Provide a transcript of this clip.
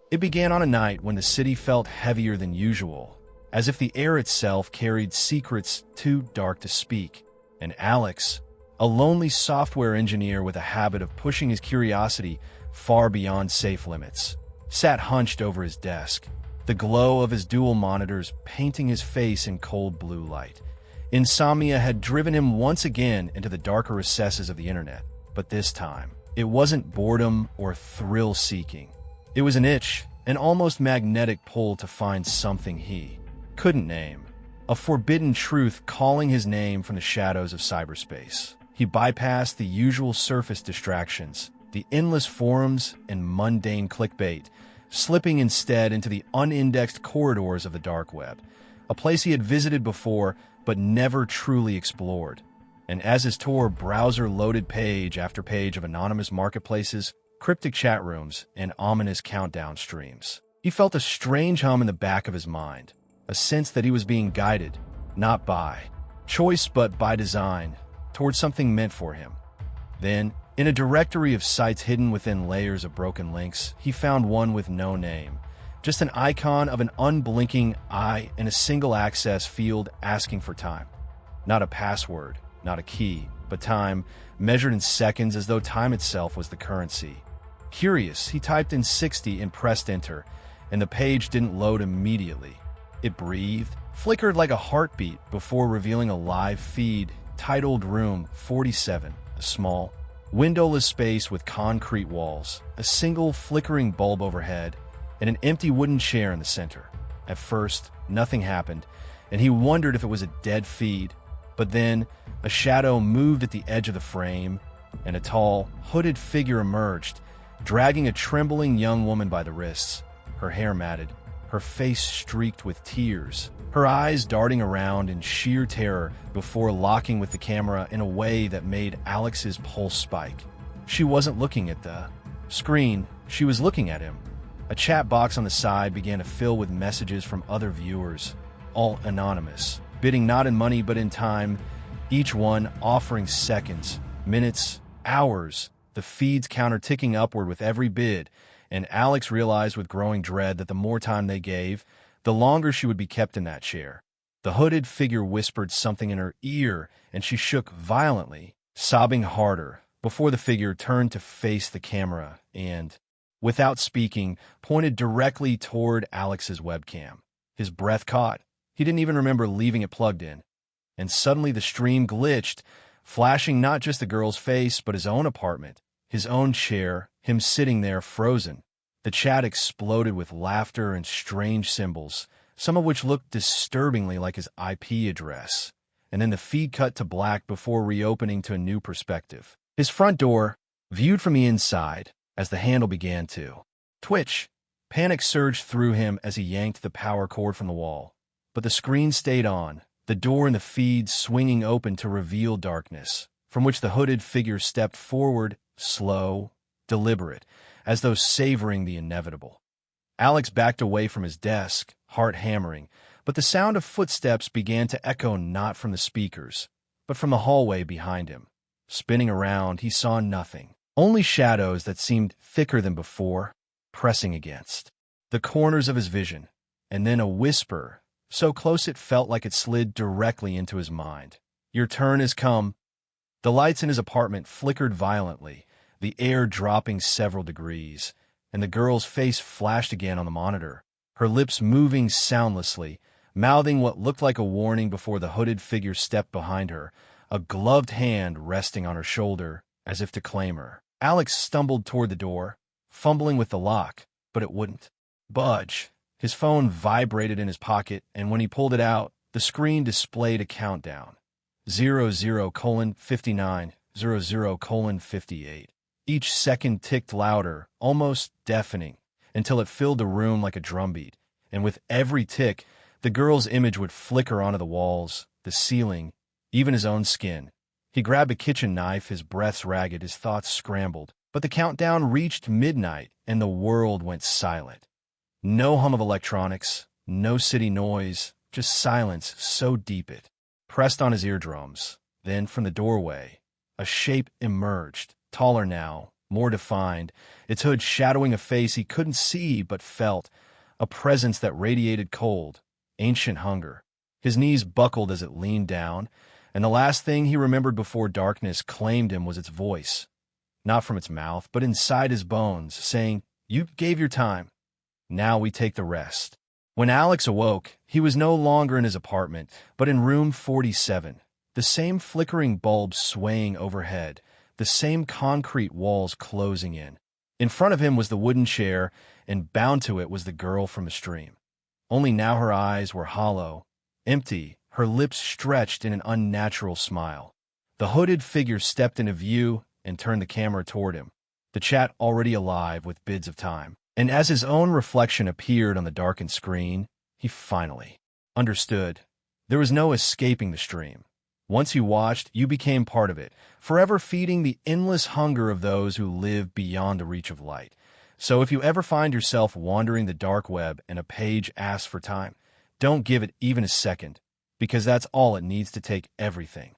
It began on a night when the city felt heavier than usual, as if the air itself carried secrets too dark to speak. And Alex, a lonely software engineer with a habit of pushing his curiosity far beyond safe limits, sat hunched over his desk, the glow of his dual monitors painting his face in cold blue light. Insomnia had driven him once again into the darker recesses of the internet, but this time, it wasn't boredom or thrill-seeking. It was an itch, an almost magnetic pull to find something he couldn't name, a forbidden truth calling his name from the shadows of cyberspace. He bypassed the usual surface distractions, the endless forums and mundane clickbait, slipping instead into the unindexed corridors of the dark web, a place he had visited before but never truly explored. And as his tour browser loaded page after page of anonymous marketplaces, cryptic chat rooms, and ominous countdown streams, he felt a strange hum in the back of his mind, a sense that he was being guided, not by choice but by design, towards something meant for him. Then, in a directory of sites hidden within layers of broken links, he found one with no name, just an icon of an unblinking eye in a single access field asking for time. Not a password, not a key, but time, measured in seconds as though time itself was the currency. Curious, he typed in 60 and pressed enter, and the page didn't load immediately. It breathed, flickered like a heartbeat before revealing a live feed titled Room 47, a small, windowless space with concrete walls, a single flickering bulb overhead, and an empty wooden chair in the center. At first, nothing happened, and he wondered if it was a dead feed, but then a shadow moved at the edge of the frame, and a tall, hooded figure emerged, dragging a trembling young woman by the wrists, her hair matted, her face streaked with tears, her eyes darting around in sheer terror before locking with the camera in a way that made Alex's pulse spike. She wasn't looking at the screen, she was looking at him. A chat box on the side began to fill with messages from other viewers, all anonymous, bidding not in money but in time, each one offering seconds, minutes, hours, the feeds counter ticking upward with every bid, and Alex realized with growing dread that the more time they gave, the longer she would be kept in that chair. The hooded figure whispered something in her ear, and she shook violently, sobbing harder, before the figure turned to face the camera and, without speaking, pointed directly toward Alex's webcam. His breath caught. He didn't even remember leaving it plugged in. And suddenly the stream glitched, flashing not just the girl's face, but his own apartment, his own chair, him sitting there frozen. The chat exploded with laughter and strange symbols, some of which looked disturbingly like his IP address. And then the feed cut to black before reopening to a new perspective. His front door, viewed from the inside, as the handle began to twitch. Panic surged through him as he yanked the power cord from the wall. But the screen stayed on, the door in the feed swinging open to reveal darkness, from which the hooded figure stepped forward, slow, deliberate, as though savoring the inevitable. Alex backed away from his desk, heart hammering, but the sound of footsteps began to echo not from the speakers, but from the hallway behind him. Spinning around, he saw nothing, only shadows that seemed thicker than before, pressing against the corners of his vision, and then a whisper, so close it felt like it slid directly into his mind. "Your turn has come." The lights in his apartment flickered violently, the air dropping several degrees, and the girl's face flashed again on the monitor, her lips moving soundlessly, mouthing what looked like a warning before the hooded figure stepped behind her, a gloved hand resting on her shoulder, as if to claim her. Alex stumbled toward the door, fumbling with the lock, but it wouldn't budge. His phone vibrated in his pocket, and when he pulled it out, the screen displayed a countdown. 00:59, 00:58. Each second ticked louder, almost deafening, until it filled the room like a drumbeat, and with every tick, the girl's image would flicker onto the walls, the ceiling, even his own skin. He grabbed a kitchen knife, his breaths ragged, his thoughts scrambled, but the countdown reached midnight, and the world went silent. No hum of electronics, no city noise, just silence so deep it pressed on his eardrums. Then, from the doorway, a shape emerged, taller now, more defined, its hood shadowing a face he couldn't see but felt, a presence that radiated cold, ancient hunger. His knees buckled as it leaned down, and the last thing he remembered before darkness claimed him was its voice. Not from its mouth, but inside his bones, saying, "You gave your time. Now we take the rest." When Alex awoke, he was no longer in his apartment, but in room 47, the same flickering bulbs swaying overhead, the same concrete walls closing in. In front of him was the wooden chair, and bound to it was the girl from the stream. Only now her eyes were hollow, empty, her lips stretched in an unnatural smile. The hooded figure stepped into view and turned the camera toward him, the chat already alive with bids of time. And as his own reflection appeared on the darkened screen, he finally understood. There was no escaping the stream. Once you watched, you became part of it, forever feeding the endless hunger of those who live beyond the reach of light. So if you ever find yourself wandering the dark web and a page asks for time, don't give it even a second, because that's all it needs to take everything.